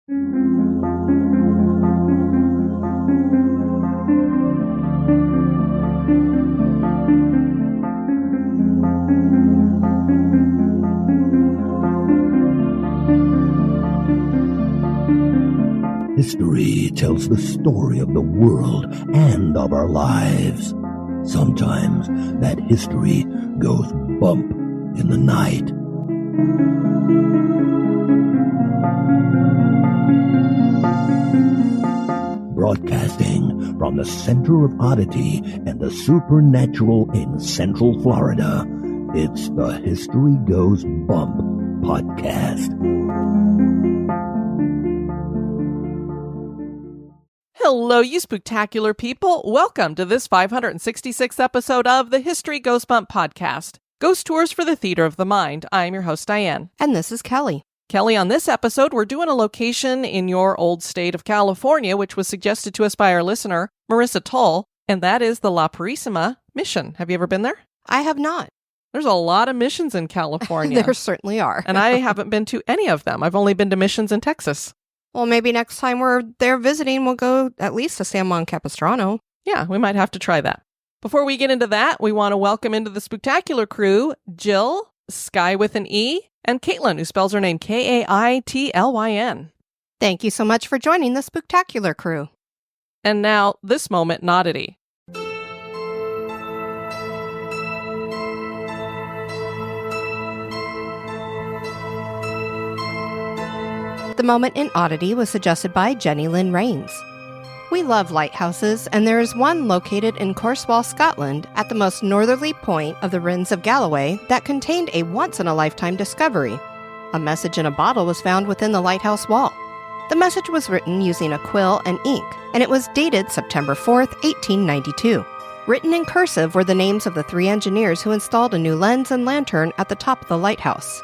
History tells the story of the world and of our lives. Sometimes that history goes bump in the night. Broadcasting from the center of oddity and the supernatural in Central Florida, it's the History Goes Bump podcast. Hello, you spooktacular people. Welcome to this 566th episode of the History Goes Bump podcast, Ghost Tours for the Theater of the Mind. I'm your host, Diane. And this is Kelly. Kelly, on this episode, we're doing a location in your old state of California, which was suggested to us by our listener, Marisa Tull, and that is the Purisima Mission. Have you ever been there? I have not. There's a lot of missions in California. There certainly are. And I haven't been to any of them. I've only been to missions in Texas. Well, maybe next time we're there visiting, we'll go at least to San Juan Capistrano. Yeah, we might have to try that. Before we get into that, we want to welcome into the spooktacular crew, Jill, Sky with an E, and Caitlin, who spells her name Kaitlyn. Thank you so much for joining the spooktacular crew. And now, this moment in Oddity. The moment in Oddity was suggested by Jenny Lynn Rains. We love lighthouses, and there is one located in Cornwall, Scotland, at the most northerly point of the Rins of Galloway that contained a once-in-a-lifetime discovery. A message in a bottle was found within the lighthouse wall. The message was written using a quill and ink, and it was dated September 4th, 1892. Written in cursive were the names of the 3 engineers who installed a new lens and lantern at the top of the lighthouse.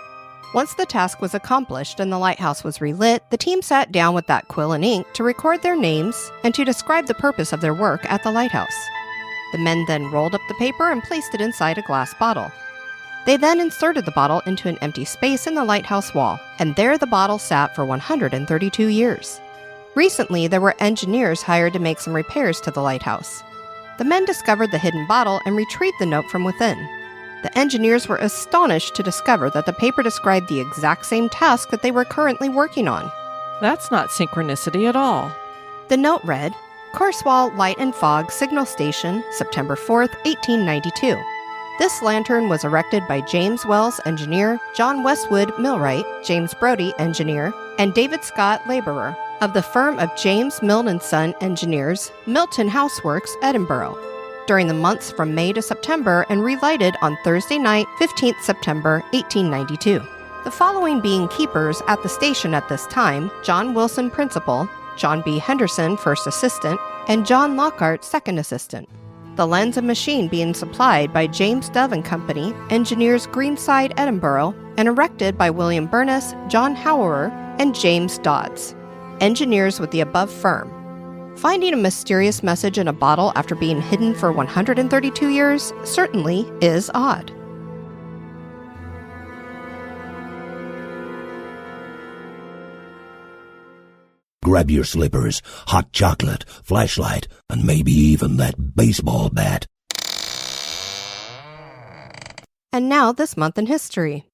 Once the task was accomplished and the lighthouse was relit, the team sat down with that quill and ink to record their names and to describe the purpose of their work at the lighthouse. The men then rolled up the paper and placed it inside a glass bottle. They then inserted the bottle into an empty space in the lighthouse wall, and there the bottle sat for 132 years. Recently, there were engineers hired to make some repairs to the lighthouse. The men discovered the hidden bottle and retrieved the note from within. The engineers were astonished to discover that the paper described the exact same task that they were currently working on. That's not synchronicity at all. The note read, Cornwall Light and Fog Signal Station, September 4th, 1892. This lantern was erected by James Wells, engineer, John Westwood, millwright, James Brody, engineer, and David Scott, laborer, of the firm of James Milne & Son Engineers, Milton Houseworks, Edinburgh, during the months from May to September and relighted on Thursday night, 15th September, 1892. The following being keepers at the station at this time: John Wilson, principal, John B. Henderson, first assistant, and John Lockhart, second assistant. The lens and machine being supplied by James Dove and Company, engineers, Greenside, Edinburgh, and erected by William Burness, John Howard, and James Dodds, engineers with the above firm. Finding a mysterious message in a bottle after being hidden for 132 years certainly is odd. Grab your slippers, hot chocolate, flashlight, and maybe even that baseball bat. And now this month in history.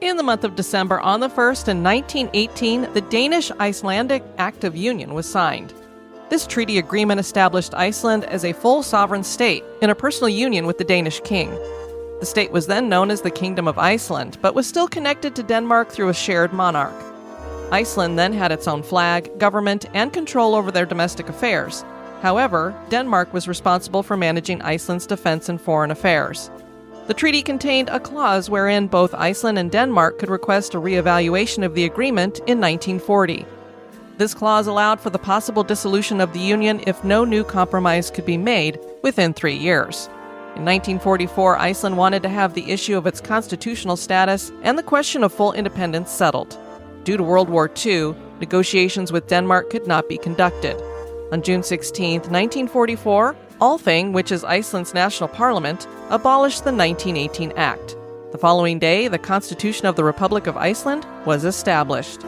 In the month of December, on the 1st in 1918, the Danish-Icelandic Act of Union was signed. This treaty agreement established Iceland as a full sovereign state in a personal union with the Danish king. The state was then known as the Kingdom of Iceland, but was still connected to Denmark through a shared monarch. Iceland then had its own flag, government, and control over their domestic affairs. However, Denmark was responsible for managing Iceland's defense and foreign affairs. The treaty contained a clause wherein both Iceland and Denmark could request a reevaluation of the agreement in 1940. This clause allowed for the possible dissolution of the Union if no new compromise could be made within 3 years. In 1944, Iceland wanted to have the issue of its constitutional status and the question of full independence settled. Due to World War II, negotiations with Denmark could not be conducted. On June 16, 1944, Althing, which is Iceland's national parliament, abolished the 1918 Act. The following day, the Constitution of the Republic of Iceland was established.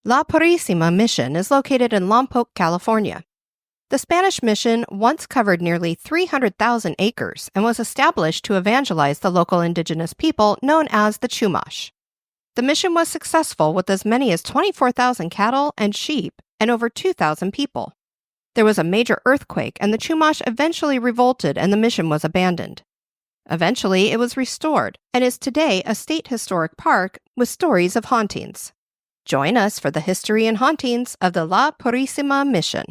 La Purisima Mission is located in Lompoc, California. The Spanish mission once covered nearly 300,000 acres and was established to evangelize the local indigenous people known as the Chumash. The mission was successful with as many as 24,000 cattle and sheep and over 2,000 people. There was a major earthquake and the Chumash eventually revolted and the mission was abandoned. Eventually, it was restored and is today a state historic park with stories of hauntings. Join us for the history and hauntings of the La Purisima Mission.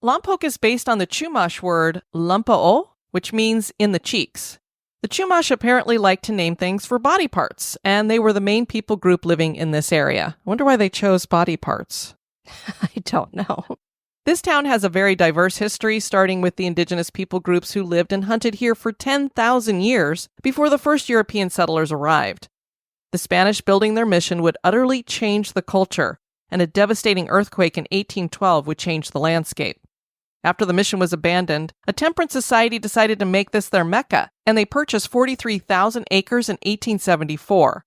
Lompoc is based on the Chumash word Lompoc, which means in the cheeks. The Chumash apparently like to name things for body parts, and they were the main people group living in this area. I wonder why they chose body parts. I don't know. This town has a very diverse history, starting with the indigenous people groups who lived and hunted here for 10,000 years before the first European settlers arrived. The Spanish building their mission would utterly change the culture, and a devastating earthquake in 1812 would change the landscape. After the mission was abandoned, a temperance society decided to make this their Mecca, and they purchased 43,000 acres in 1874.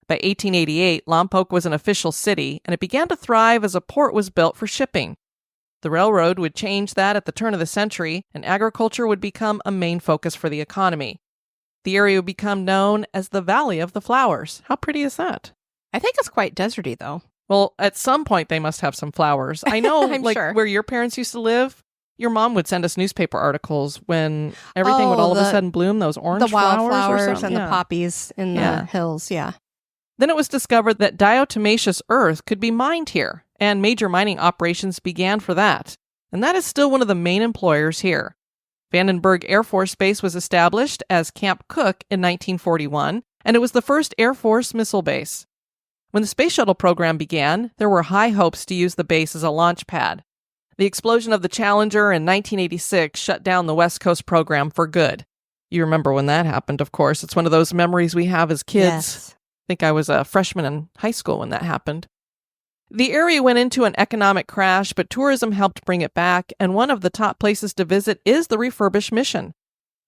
By 1888, Lompoc was an official city, and it began to thrive as a port was built for shipping. The railroad would change that at the turn of the century, and agriculture would become a main focus for the economy. The area would become known as the Valley of the Flowers. How pretty is that? I think it's quite deserty, though. Well, at some point they must have some flowers. I know, I'm like sure. where your parents used to live, your mom would send us newspaper articles when everything would all of a sudden bloom, those orange the wildflowers flowers and the poppies in the hills, yeah. Then it was discovered that diatomaceous earth could be mined here, and major mining operations began for that. And that is still one of the main employers here. Vandenberg Air Force Base was established as Camp Cook in 1941, and it was the first Air Force missile base. When the space shuttle program began, there were high hopes to use the base as a launch pad. The explosion of the Challenger in 1986 shut down the West Coast program for good. You remember when that happened, of course. It's one of those memories we have as kids. Yes. I think I was a freshman in high school when that happened. The area went into an economic crash, but tourism helped bring it back, and one of the top places to visit is the refurbished mission.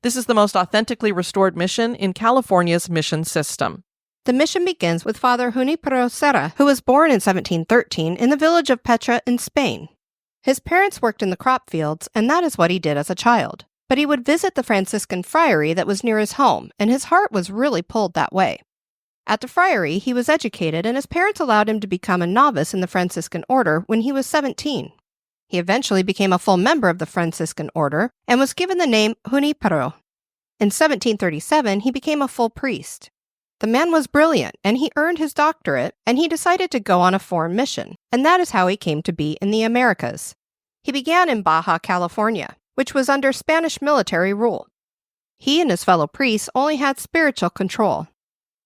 This is the most authentically restored mission in California's mission system. The mission begins with Father Junipero Serra, who was born in 1713 in the village of Petra in Spain. His parents worked in the crop fields, and that is what he did as a child. But he would visit the Franciscan friary that was near his home, and his heart was really pulled that way. At the friary, he was educated, and his parents allowed him to become a novice in the Franciscan order when he was 17. He eventually became a full member of the Franciscan order and was given the name Junipero. In 1737, he became a full priest. The man was brilliant, and he earned his doctorate, and he decided to go on a foreign mission, and that is how he came to be in the Americas. He began in Baja California, which was under Spanish military rule. He and his fellow priests only had spiritual control.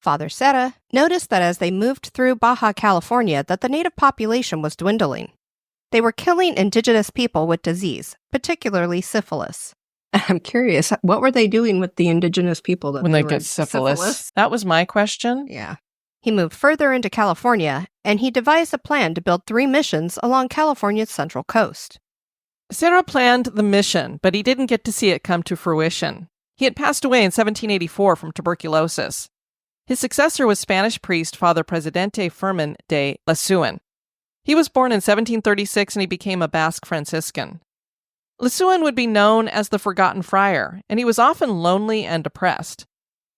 Father Serra noticed that as they moved through Baja California that the native population was dwindling. They were killing indigenous people with disease, particularly syphilis. I'm curious, what were they doing with the indigenous people when they get syphilis? That was my question. Yeah. He moved further into California, and he devised a plan to build 3 missions along California's central coast. Serra planned the mission, but he didn't get to see it come to fruition. He had passed away in 1784 from tuberculosis. His successor was Spanish priest Father Presidente Fermin de Lasuen. He was born in 1736 and he became a Basque Franciscan. Lasuen would be known as the Forgotten Friar, and he was often lonely and depressed.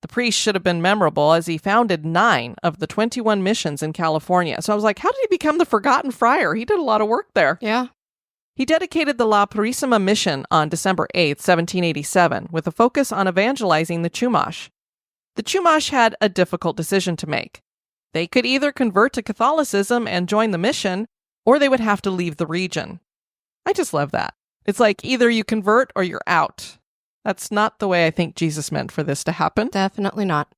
The priest should have been memorable as he founded 9 of the 21 missions in California. So I was like, how did he become the Forgotten Friar? He did a lot of work there. Yeah. He dedicated the La Purisima Mission on December 8, 1787, with a focus on evangelizing the Chumash. The Chumash had a difficult decision to make. They could either convert to Catholicism and join the mission, or they would have to leave the region. I just love that. It's like either you convert or you're out. That's not the way I think Jesus meant for this to happen. Definitely not.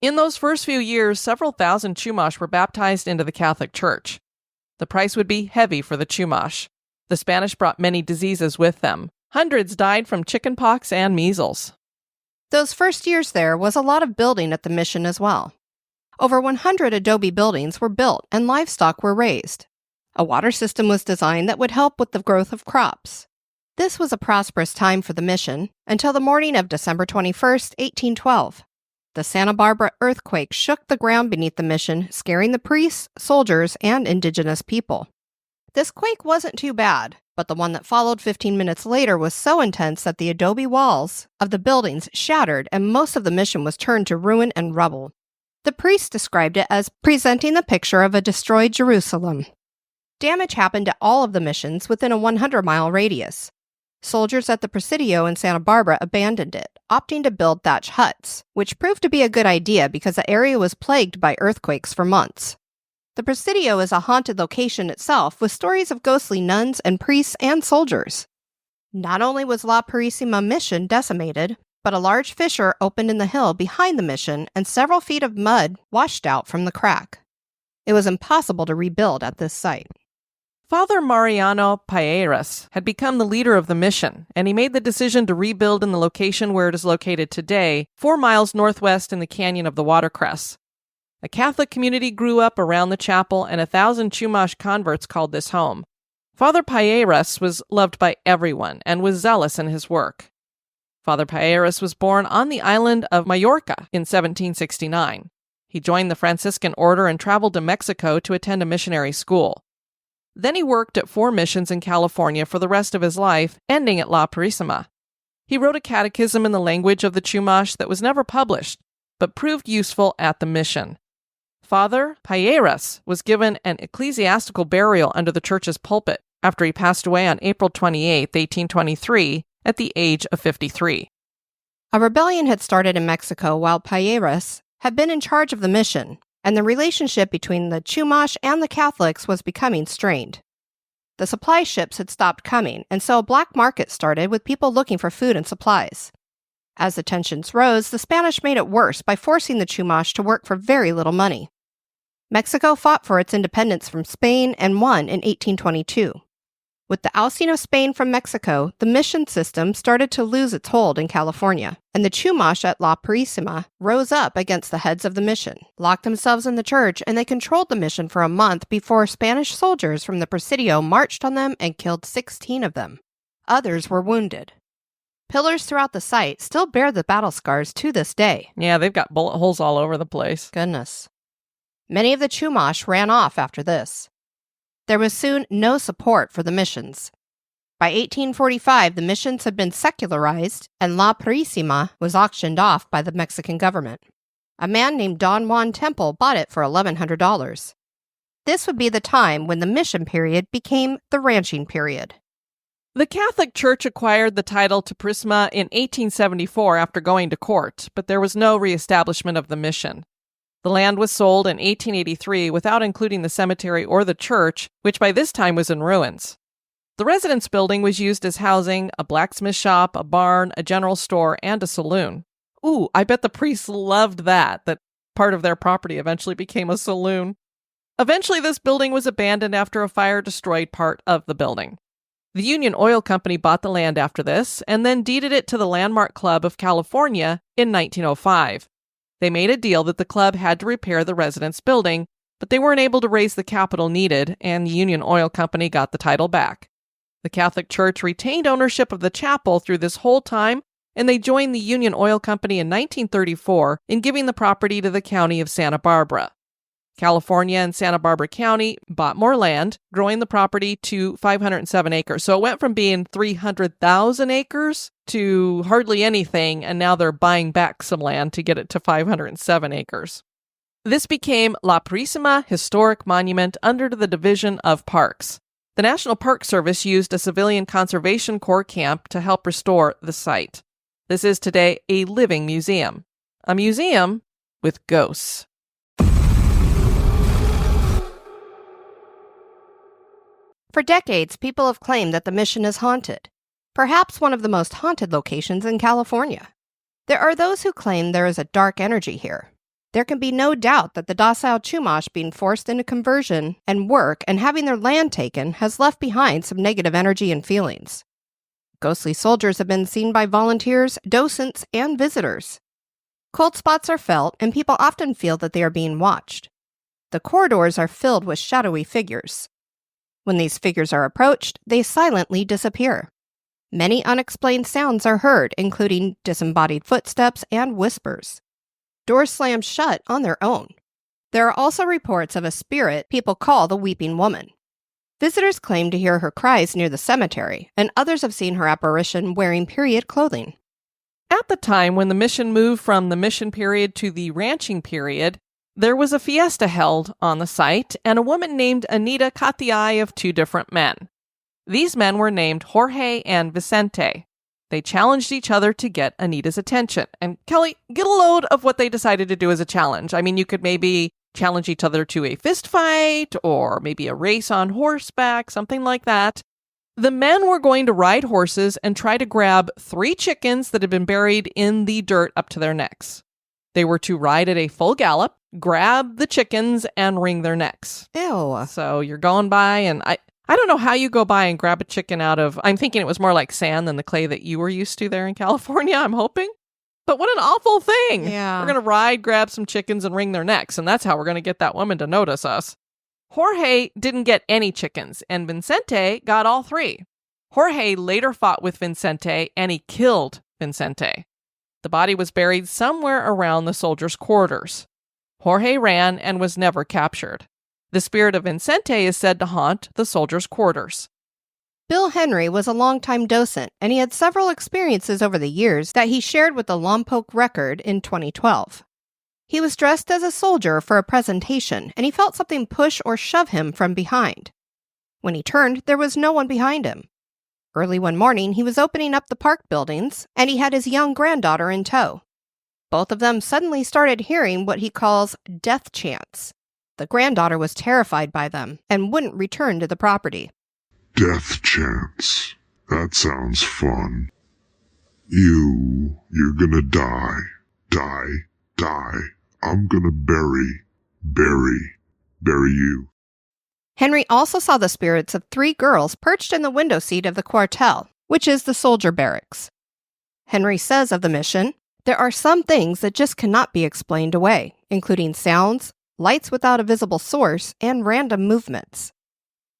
In those first few years, several thousand Chumash were baptized into the Catholic Church. The price would be heavy for the Chumash. The Spanish brought many diseases with them. Hundreds died from chickenpox and measles. Those first years there was a lot of building at the mission as well. Over 100 adobe buildings were built and livestock were raised. A water system was designed that would help with the growth of crops. This was a prosperous time for the mission until the morning of December 21st, 1812. The Santa Barbara earthquake shook the ground beneath the mission, scaring the priests, soldiers, and indigenous people. This quake wasn't too bad, but the one that followed 15 minutes later was so intense that the adobe walls of the buildings shattered and most of the mission was turned to ruin and rubble. The priests described it as presenting the picture of a destroyed Jerusalem. Damage happened to all of the missions within a 100-mile radius. Soldiers at the Presidio in Santa Barbara abandoned it, opting to build thatch huts, which proved to be a good idea because the area was plagued by earthquakes for months. The Presidio is a haunted location itself with stories of ghostly nuns and priests and soldiers. Not only was La Purisima Mission decimated, but a large fissure opened in the hill behind the mission and several feet of mud washed out from the crack. It was impossible to rebuild at this site. Father Mariano Payeras had become the leader of the mission, and he made the decision to rebuild in the location where it is located today, 4 miles northwest in the Canyon of the Watercress. A Catholic community grew up around the chapel, and 1,000 Chumash converts called this home. Father Payeras was loved by everyone and was zealous in his work. Father Payeras was born on the island of Majorca in 1769. He joined the Franciscan order and traveled to Mexico to attend a missionary school. Then he worked at 4 missions in California for the rest of his life, ending at La Purisima. He wrote a catechism in the language of the Chumash that was never published, but proved useful at the mission. Father Payeras was given an ecclesiastical burial under the church's pulpit after he passed away on April 28, 1823, at the age of 53. A rebellion had started in Mexico while Payeras had been in charge of the mission, and the relationship between the Chumash and the Catholics was becoming strained. The supply ships had stopped coming, and so a black market started with people looking for food and supplies. As the tensions rose, the Spanish made it worse by forcing the Chumash to work for very little money. Mexico fought for its independence from Spain and won in 1822. With the ousting of Spain from Mexico, the mission system started to lose its hold in California, and the Chumash at La Purisima rose up against the heads of the mission, locked themselves in the church, and they controlled the mission for a month before Spanish soldiers from the Presidio marched on them and killed 16 of them. Others were wounded. Pillars throughout the site still bear the battle scars to this day. Yeah, they've got bullet holes all over the place. Goodness. Many of the Chumash ran off after this. There was soon no support for the missions. By 1845, the missions had been secularized, and La Purisima was auctioned off by the Mexican government. A man named Don Juan Temple bought it for $1,100. This would be the time when the mission period became the ranching period. The Catholic Church acquired the title to Purísima in 1874 after going to court, but there was no reestablishment of the mission. The land was sold in 1883 without including the cemetery or the church, which by this time was in ruins. The residence building was used as housing, a blacksmith shop, a barn, a general store, and a saloon. Ooh, I bet the priests loved that part of their property eventually became a saloon. Eventually, this building was abandoned after a fire destroyed part of the building. The Union Oil Company bought the land after this and then deeded it to the Landmark Club of California in 1905. They made a deal that the club had to repair the residence building, but they weren't able to raise the capital needed, and the Union Oil Company got the title back. The Catholic Church retained ownership of the chapel through this whole time, and they joined the Union Oil Company in 1934 in giving the property to the county of Santa Barbara. California and Santa Barbara County bought more land, growing the property to 507 acres. So it went from being 300,000 acres to hardly anything, and now they're buying back some land to get it to 507 acres. This became La Purísima Historic Monument under the Division of Parks. The National Park Service used a civilian conservation corps camp to help restore the site. This is today a living museum. A museum with ghosts. For decades, people have claimed that the mission is haunted. perhaps one of the most haunted locations in California. There are those who claim there is a dark energy here. There can be no doubt that the docile Chumash being forced into conversion and work and having their land taken has left behind some negative energy and feelings. Ghostly soldiers have been seen by volunteers, docents, and visitors. Cold spots are felt, and people often feel that they are being watched. The corridors are filled with shadowy figures. When these figures are approached, they silently disappear. Many unexplained sounds are heard, including disembodied footsteps and whispers. Doors slam shut on their own. There are also reports of a spirit people call the Weeping Woman. Visitors claim to hear her cries near the cemetery, and others have seen her apparition wearing period clothing. At the time when the mission moved from the mission period to the ranching period, there was a fiesta held on the site, and a woman named Anita caught the eye of two different men. These men were named Jorge and Vicente. They challenged each other to get Anita's attention. And Kelly, get a load of what they decided to do as a challenge. I mean, you could maybe challenge each other to a fist fight, or maybe a race on horseback, something like that. The men were going to ride horses and try to grab 3 chickens that had been buried in the dirt up to their necks. They were to ride at a full gallop, grab the chickens, and wring their necks. Ew. So you're going by, and I don't know how you go by and grab a chicken out of, I'm thinking it was more like sand than the clay that you were used to there in California, I'm hoping. But what an awful thing. Yeah. We're going to ride, grab some chickens, and wring their necks, and that's how we're going to get that woman to notice us. Jorge didn't get any chickens, and Vicente got all 3. Jorge later fought with Vicente, and he killed Vicente. The body was buried somewhere around the soldiers' quarters. Jorge ran and was never captured. The spirit of Vicente is said to haunt the soldiers' quarters. Bill Henry was a longtime docent, and he had several experiences over the years that he shared with the Lompoc Record in 2012. He was dressed as a soldier for a presentation, and he felt something push or shove him from behind. When he turned, there was no one behind him. Early one morning, he was opening up the park buildings, and he had his young granddaughter in tow. Both of them suddenly started hearing what he calls death chants. The granddaughter was terrified by them and wouldn't return to the property. Death chants. That sounds fun. You're gonna die. I'm gonna bury you. Henry also saw the spirits of 3 girls perched in the window seat of the quartel, which is the soldier barracks. Henry says of the mission, there are some things that just cannot be explained away, including sounds, lights without a visible source, and random movements.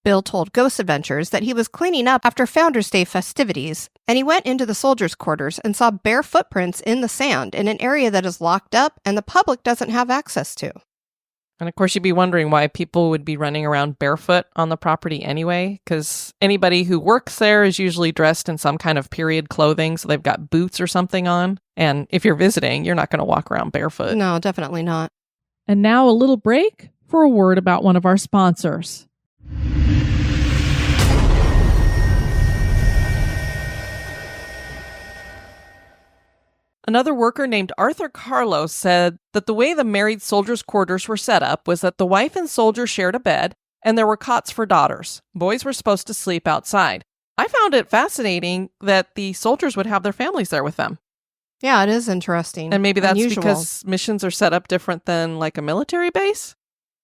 Bill told Ghost Adventures that he was cleaning up after Founders Day festivities, and he went into the soldiers' quarters and saw bare footprints in the sand in an area that is locked up and the public doesn't have access to. And of course, you'd be wondering why people would be running around barefoot on the property anyway, because anybody who works there is usually dressed in some kind of period clothing, so they've got boots or something on. And if you're visiting, you're not going to walk around barefoot. No, definitely not. And now a little break for a word about one of our sponsors. Another worker named Arthur Carlos said that the way the married soldiers' quarters were set up was that the wife and soldier shared a bed, and there were cots for daughters. Boys were supposed to sleep outside. I found it fascinating that the soldiers would have their families there with them. Yeah, it is interesting. And maybe that's unusual. because missions are set up different than like a military base?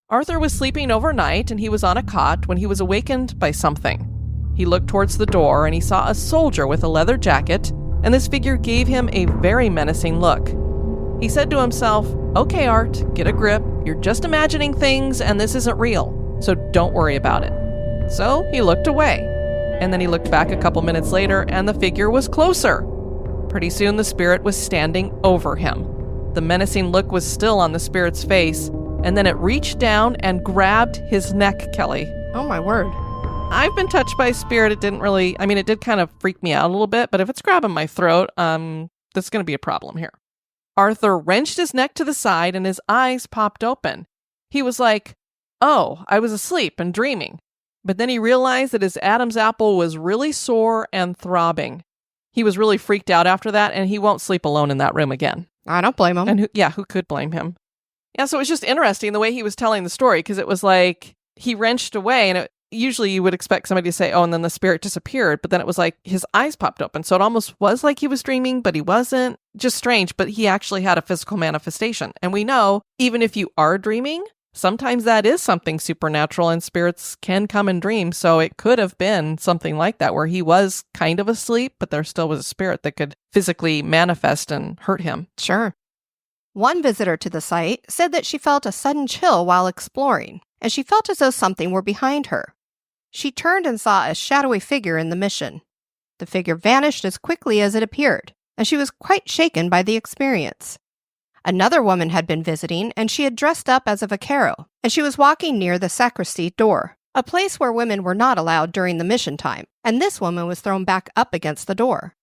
Arthur was sleeping overnight, and he was on a cot when he was awakened by something. He looked towards the door, and he saw a soldier with a leather jacket, and this figure gave him a very menacing look. He said to himself, "Okay, Art, get a grip. You're just imagining things, and this isn't real, so don't worry about it." So he looked away, and then he looked back a couple minutes later, and the figure was closer. Pretty soon, the spirit was standing over him. The menacing look was still on the spirit's face, and then it reached down and grabbed his neck, Kelly. Oh, my word. I've been touched by a spirit. It did kind of freak me out a little bit, but if it's grabbing my throat, that's going to be a problem here. Arthur wrenched his neck to the side and his eyes popped open. He was like, "Oh, I was asleep and dreaming." But then he realized that his Adam's apple was really sore and throbbing. He was really freaked out after that, and he won't sleep alone in that room again. I don't blame him. And who could blame him? Yeah, so it was just interesting the way he was telling the story, because it was like he wrenched away, and usually you would expect somebody to say, oh, and then the spirit disappeared. But then it was like his eyes popped open. So it almost was like he was dreaming, but he wasn't. Just strange. But he actually had a physical manifestation. And we know, even if you are dreaming, sometimes that is something supernatural and spirits can come in dreams. So it could have been something like that where he was kind of asleep, but there still was a spirit that could physically manifest and hurt him. Sure. One visitor to the site said that she felt a sudden chill while exploring, and she felt as though something were behind her. She turned and saw a shadowy figure in the mission. The figure vanished as quickly as it appeared, and she was quite shaken by the experience. Another woman had been visiting, and she had dressed up as a vaquero, and she was walking near the sacristy door, a place where women were not allowed during the mission time, and this woman was thrown back up against the door.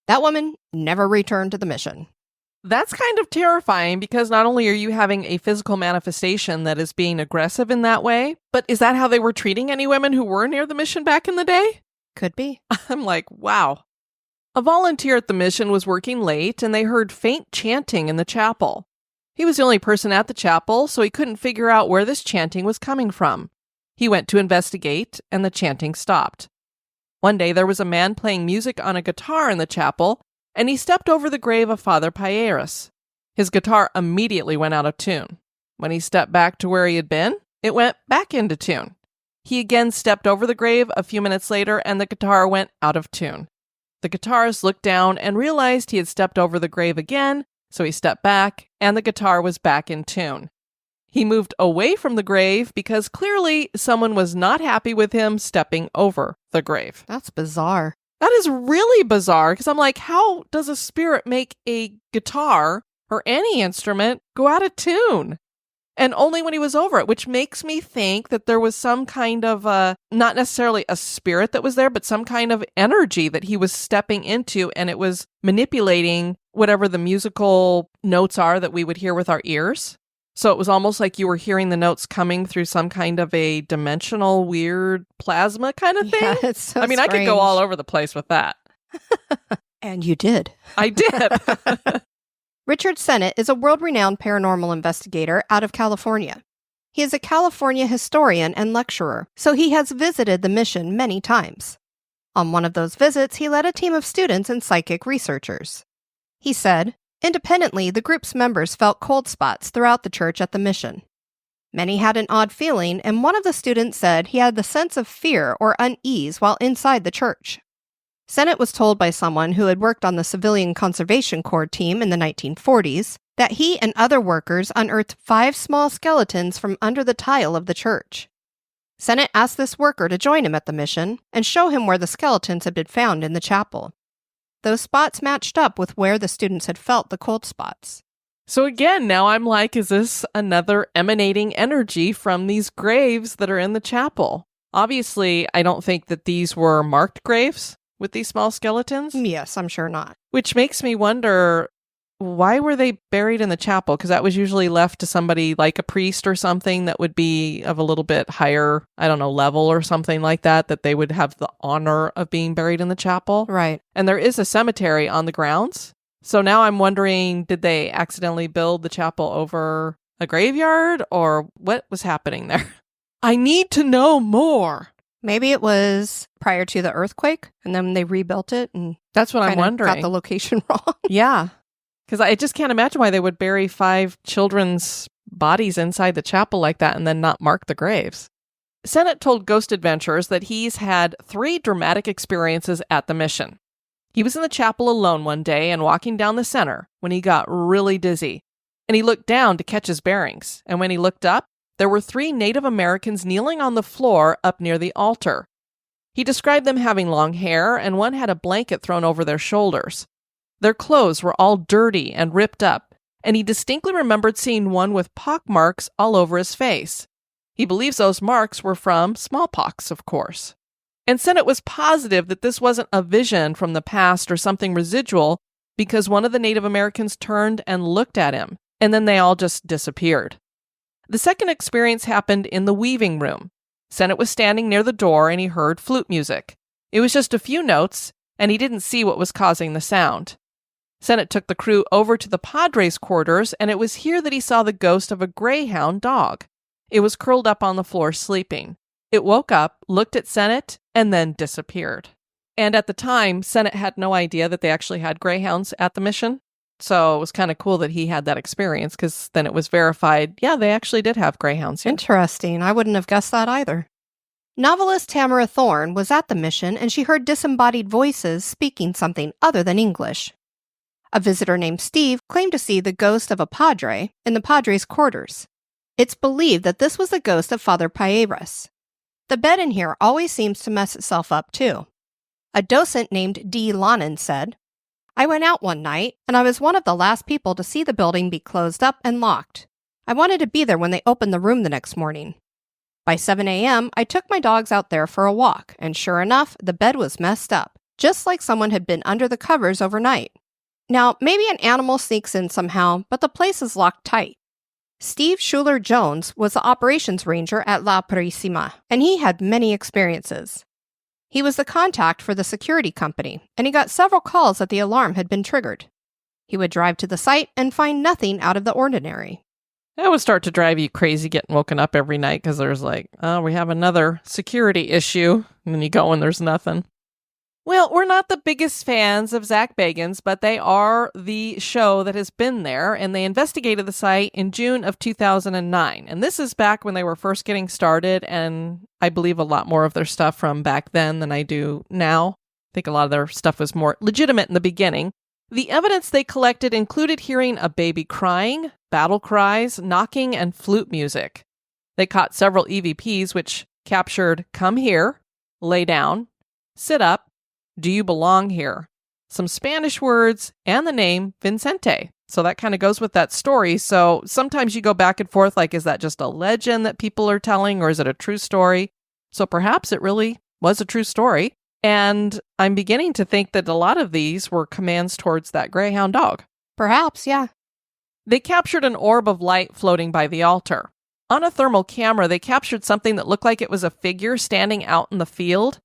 That woman never returned to the mission. That's kind of terrifying because not only are you having a physical manifestation that is being aggressive in that way, but is that how they were treating any women who were near the mission back in the day? Could be. I'm like, wow. A volunteer at the mission was working late and they heard faint chanting in the chapel. He was the only person at the chapel, so he couldn't figure out where this chanting was coming from. He went to investigate and the chanting stopped. One day there was a man playing music on a guitar in the chapel, and he stepped over the grave of Father Pieris. His guitar immediately went out of tune. When he stepped back to where he had been, it went back into tune. He again stepped over the grave a few minutes later, and the guitar went out of tune. The guitarist looked down and realized he had stepped over the grave again, so he stepped back, and the guitar was back in tune. He moved away from the grave because clearly someone was not happy with him stepping over the grave. That's bizarre. That is really bizarre because I'm like, how does a spirit make a guitar or any instrument go out of tune? And only when he was over it, which makes me think that there was some kind of, not necessarily a spirit that was there, but some kind of energy that he was stepping into, and it was manipulating whatever the musical notes are that we would hear with our ears. So it was almost like you were hearing the notes coming through some kind of a dimensional, weird plasma kind of thing. Yeah, it's so I mean, strange. I could go all over the place with that. And you did. I did. Richard Sennett is a world-renowned paranormal investigator out of California. He is a California historian and lecturer, so he has visited the mission many times. On one of those visits, he led a team of students and psychic researchers. He said, independently, the group's members felt cold spots throughout the church at the mission. Many had an odd feeling, and one of the students said he had the sense of fear or unease while inside the church. Sennett was told by someone who had worked on the Civilian Conservation Corps team in the 1940s that he and other workers unearthed 5 small skeletons from under the tile of the church. Sennett asked this worker to join him at the mission and show him where the skeletons had been found in the chapel. Those spots matched up with where the students had felt the cold spots. So again, now I'm like, is this another emanating energy from these graves that are in the chapel? Obviously, I don't think that these were marked graves with these small skeletons. Yes, I'm sure not. Which makes me wonder, why were they buried in the chapel? Because that was usually left to somebody like a priest or something that would be of a little bit higher, I don't know, level or something like that, that they would have the honor of being buried in the chapel. Right. And there is a cemetery on the grounds. So now I'm wondering, did they accidentally build the chapel over a graveyard or what was happening there? I need to know more. Maybe it was prior to the earthquake and then they rebuilt it and that's what I'm wondering. Got the location wrong. Yeah. Because I just can't imagine why they would bury 5 children's bodies inside the chapel like that and then not mark the graves. Sennett told Ghost Adventures that he's had 3 dramatic experiences at the mission. He was in the chapel alone one day and walking down the center when he got really dizzy. And he looked down to catch his bearings. And when he looked up, there were 3 Native Americans kneeling on the floor up near the altar. He described them having long hair, and one had a blanket thrown over their shoulders. Their clothes were all dirty and ripped up, and he distinctly remembered seeing one with pockmarks all over his face. He believes those marks were from smallpox, of course. And Sennett was positive that this wasn't a vision from the past or something residual because one of the Native Americans turned and looked at him, and then they all just disappeared. The second experience happened in the weaving room. Sennett was standing near the door and he heard flute music. It was just a few notes, and he didn't see what was causing the sound. Sennett took the crew over to the Padres' quarters, and it was here that he saw the ghost of a greyhound dog. It was curled up on the floor sleeping. It woke up, looked at Sennett, and then disappeared. And at the time, Sennett had no idea that they actually had greyhounds at the mission. So it was kind of cool that he had that experience because then it was verified, yeah, they actually did have greyhounds here. Interesting. I wouldn't have guessed that either. Novelist Tamara Thorne was at the mission and she heard disembodied voices speaking something other than English. A visitor named Steve claimed to see the ghost of a padre in the padre's quarters. It's believed that this was the ghost of Father Payeras. The bed in here always seems to mess itself up too. A docent named D. Lonan said, "I went out one night, and I was one of the last people to see the building be closed up and locked. I wanted to be there when they opened the room the next morning. By 7 a.m., I took my dogs out there for a walk, and sure enough, the bed was messed up, just like someone had been under the covers overnight. Now, maybe an animal sneaks in somehow, but the place is locked tight." Steve Schuler-Jones was the operations ranger at La Purisima, and he had many experiences. He was the contact for the security company, and he got several calls that the alarm had been triggered. He would drive to the site and find nothing out of the ordinary. That would start to drive you crazy getting woken up every night because there's like, oh, we have another security issue. And then you go and there's nothing. Well, we're not the biggest fans of Zach Bagans, but they are the show that has been there, and they investigated the site in June of 2009. And this is back when they were first getting started, and I believe a lot more of their stuff from back then than I do now. I think a lot of their stuff was more legitimate in the beginning. The evidence they collected included hearing a baby crying, battle cries, knocking, and flute music. They caught several EVPs which captured "come here," "lay down," "sit up," "do you belong here," some Spanish words, and the name Vincente. So that kind of goes with that story. So sometimes you go back and forth, like, is that just a legend that people are telling, or is it a true story? So perhaps it really was a true story. And I'm beginning to think that a lot of these were commands towards that greyhound dog. Perhaps, yeah. They captured an orb of light floating by the altar. On a thermal camera, they captured something that looked like it was a figure standing out in the field.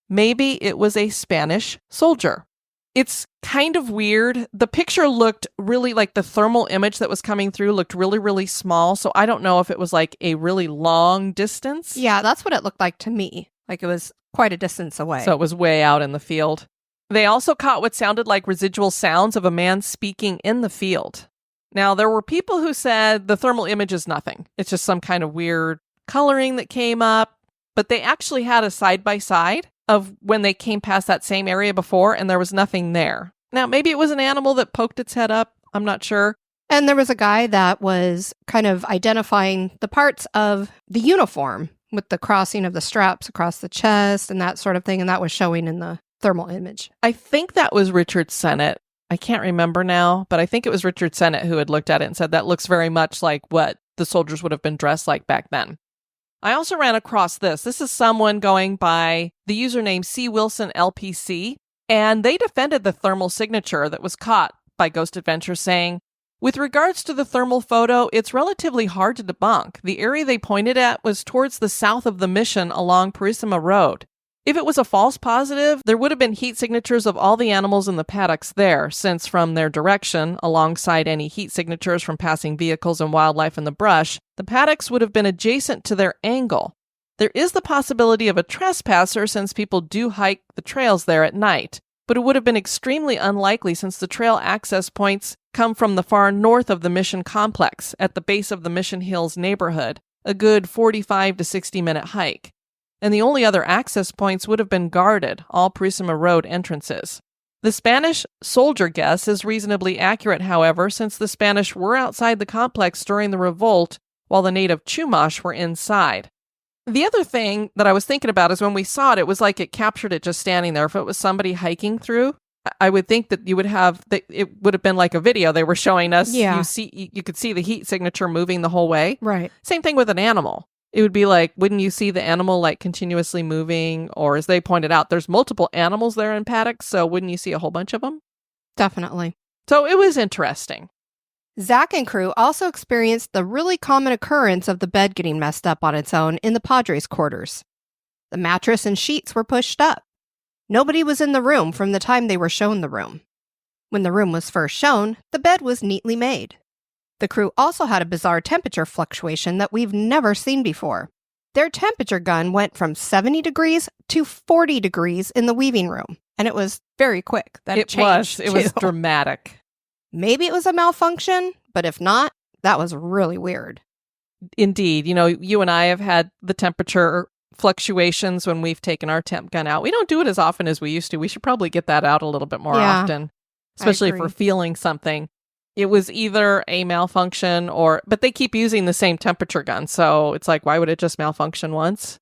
Maybe it was a Spanish soldier. It's kind of weird. The picture looked really like the thermal image that was coming through looked really, really small. So I don't know if it was like a really long distance. Yeah, that's what it looked like to me. Like it was quite a distance away. So it was way out in the field. They also caught what sounded like residual sounds of a man speaking in the field. Now, there were people who said the thermal image is nothing. It's just some kind of weird coloring that came up. But they actually had a side-by-side of when they came past that same area before, and there was nothing there. Now, maybe it was an animal that poked its head up. I'm not sure. And there was a guy that was kind of identifying the parts of the uniform with the crossing of the straps across the chest and that sort of thing, and that was showing in the thermal image. I think that was Richard Sennett. I can't remember now, but I think it was Richard Sennett who had looked at it and said that looks very much like what the soldiers would have been dressed like back then. I also ran across this. This is someone going by the username C. Wilson LPC, and they defended the thermal signature that was caught by Ghost Adventure, saying, "With regards to the thermal photo, it's relatively hard to debunk. The area they pointed at was towards the south of the mission along Purisima Road. If it was a false positive, there would have been heat signatures of all the animals in the paddocks there, since from their direction, alongside any heat signatures from passing vehicles and wildlife in the brush, the paddocks would have been adjacent to their angle. There is the possibility of a trespasser since people do hike the trails there at night, but it would have been extremely unlikely since the trail access points come from the far north of the mission complex, at the base of the Mission Hills neighborhood, a good 45 to 60-minute hike. And the only other access points would have been guarded, all Purisima Road entrances. The Spanish soldier guess is reasonably accurate, however, since the Spanish were outside the complex during the revolt, while the native Chumash were inside. The other thing that I was thinking about is when we saw it, it was like it captured it just standing there. If it was somebody hiking through, I would think that you would have, it would have been like a video they were showing us. Yeah. You could see the heat signature moving the whole way. Right. Same thing with an animal. It would be like, wouldn't you see the animal like continuously moving? Or as they pointed out, there's multiple animals there in paddocks, so wouldn't you see a whole bunch of them? Definitely. So it was interesting. Zach and crew also experienced the really common occurrence of the bed getting messed up on its own in the Padres' quarters. The mattress and sheets were pushed up. Nobody was in the room from the time they were shown the room. When the room was first shown, the bed was neatly made. The crew also had a bizarre temperature fluctuation that we've never seen before. Their temperature gun went from 70 degrees to 40 degrees in the weaving room. And it was very quick. It was dramatic. Maybe it was a malfunction, but if not, that was really weird. Indeed. You and I have had the temperature fluctuations when we've taken our temp gun out. We don't do it as often as we used to. We should probably get that out a little bit more often, especially if we're feeling something. It was either a malfunction but they keep using the same temperature gun. So it's like, why would it just malfunction once?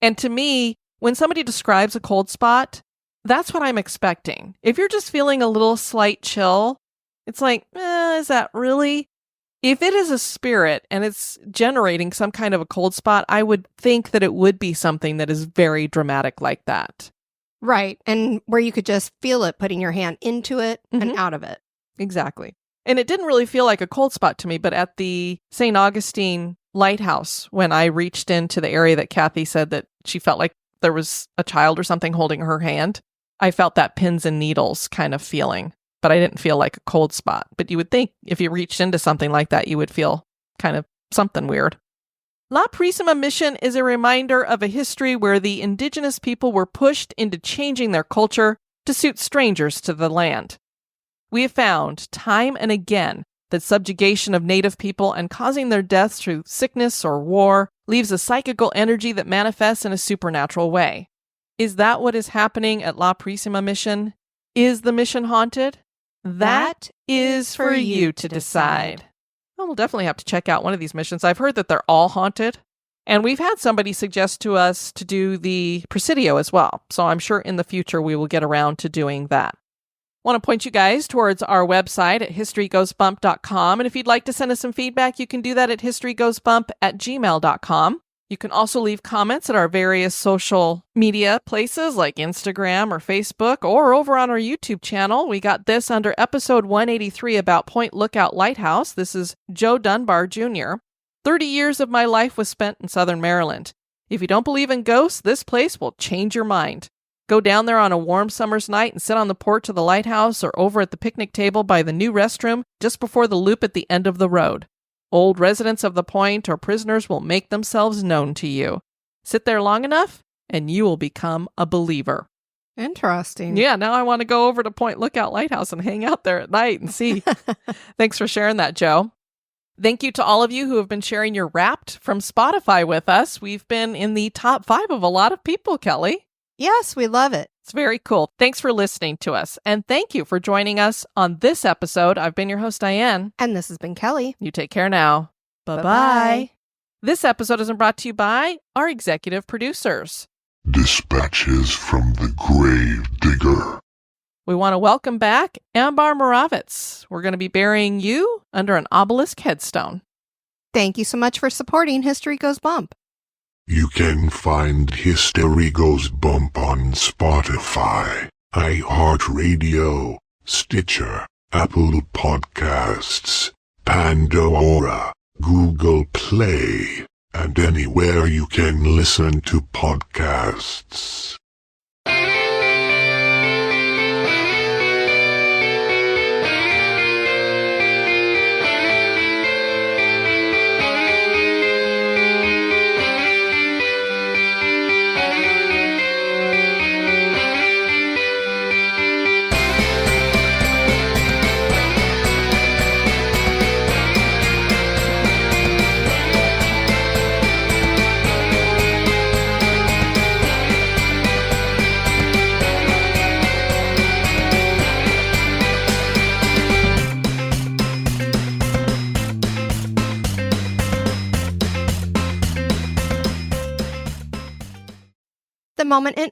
And to me, when somebody describes a cold spot, that's what I'm expecting. If you're just feeling a little slight chill, it's like, is that really? If it is a spirit and it's generating some kind of a cold spot, I would think that it would be something that is very dramatic like that. Right. And where you could just feel it putting your hand into it and out of it. Exactly. And it didn't really feel like a cold spot to me, but at the St. Augustine lighthouse, when I reached into the area that Kathy said that she felt like there was a child or something holding her hand, I felt that pins and needles kind of feeling, but I didn't feel like a cold spot. But you would think if you reached into something like that, you would feel kind of something weird. La Purísima Mission is a reminder of a history where the indigenous people were pushed into changing their culture to suit strangers to the land. We have found time and again that subjugation of native people and causing their deaths through sickness or war leaves a psychical energy that manifests in a supernatural way. Is that what is happening at La Purísima Mission? Is the mission haunted? That is for you to decide. Well, we'll definitely have to check out one of these missions. I've heard that they're all haunted. And we've had somebody suggest to us to do the Presidio as well. So I'm sure in the future we will get around to doing that. I want to point you guys towards our website at historygoesbump.com. And if you'd like to send us some feedback, you can do that at historygoesbump@gmail.com. You can also leave comments at our various social media places like Instagram or Facebook or over on our YouTube channel. We got this under episode 183 about Point Lookout Lighthouse. This is Joe Dunbar Jr. 30 years of my life was spent in Southern Maryland. If you don't believe in ghosts, this place will change your mind. Go down there on a warm summer's night and sit on the porch of the lighthouse or over at the picnic table by the new restroom just before the loop at the end of the road. Old residents of the point or prisoners will make themselves known to you. Sit there long enough and you will become a believer. Interesting. Yeah, now I want to go over to Point Lookout Lighthouse and hang out there at night and see. Thanks for sharing that, Joe. Thank you to all of you who have been sharing your Wrapped from Spotify with us. We've been in the top 5 of a lot of people, Kelly. Yes, we love it. It's very cool. Thanks for listening to us. And thank you for joining us on this episode. I've been your host, Diane. And this has been Kelly. You take care now. Bye-bye. Bye-bye. This episode is brought to you by our executive producers. Dispatches from the Grave Digger. We want to welcome back Ambar Moravitz. We're going to be burying you under an obelisk headstone. Thank you so much for supporting History Goes Bump. You can find History Goes Bump on Spotify, iHeartRadio, Stitcher, Apple Podcasts, Pandora, Google Play, and anywhere you can listen to podcasts. The moment in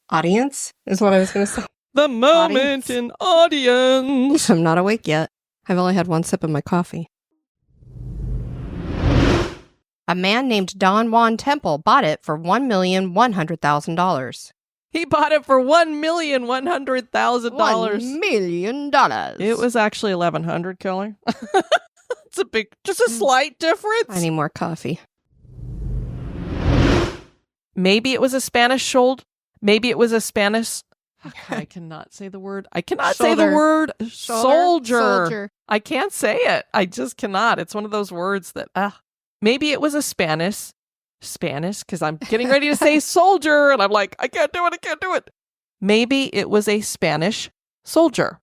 audience is what I was going to say. The moment in audience. I'm not awake yet. I've only had one sip of my coffee. A man named Don Juan Temple bought it for $1,100,000. He bought it for $1,100,000. $1 million. It was actually $1,100, Kelly. It's just a slight difference. I need more coffee. Maybe it was a Spanish shoulder. Maybe it was a Spanish. I cannot say the word. I cannot say the word soldier. I can't say it. I just cannot. It's one of those words that, maybe it was a Spanish Spanish, because I'm getting ready to say soldier, and I'm like, I can't do it. Maybe it was a Spanish soldier.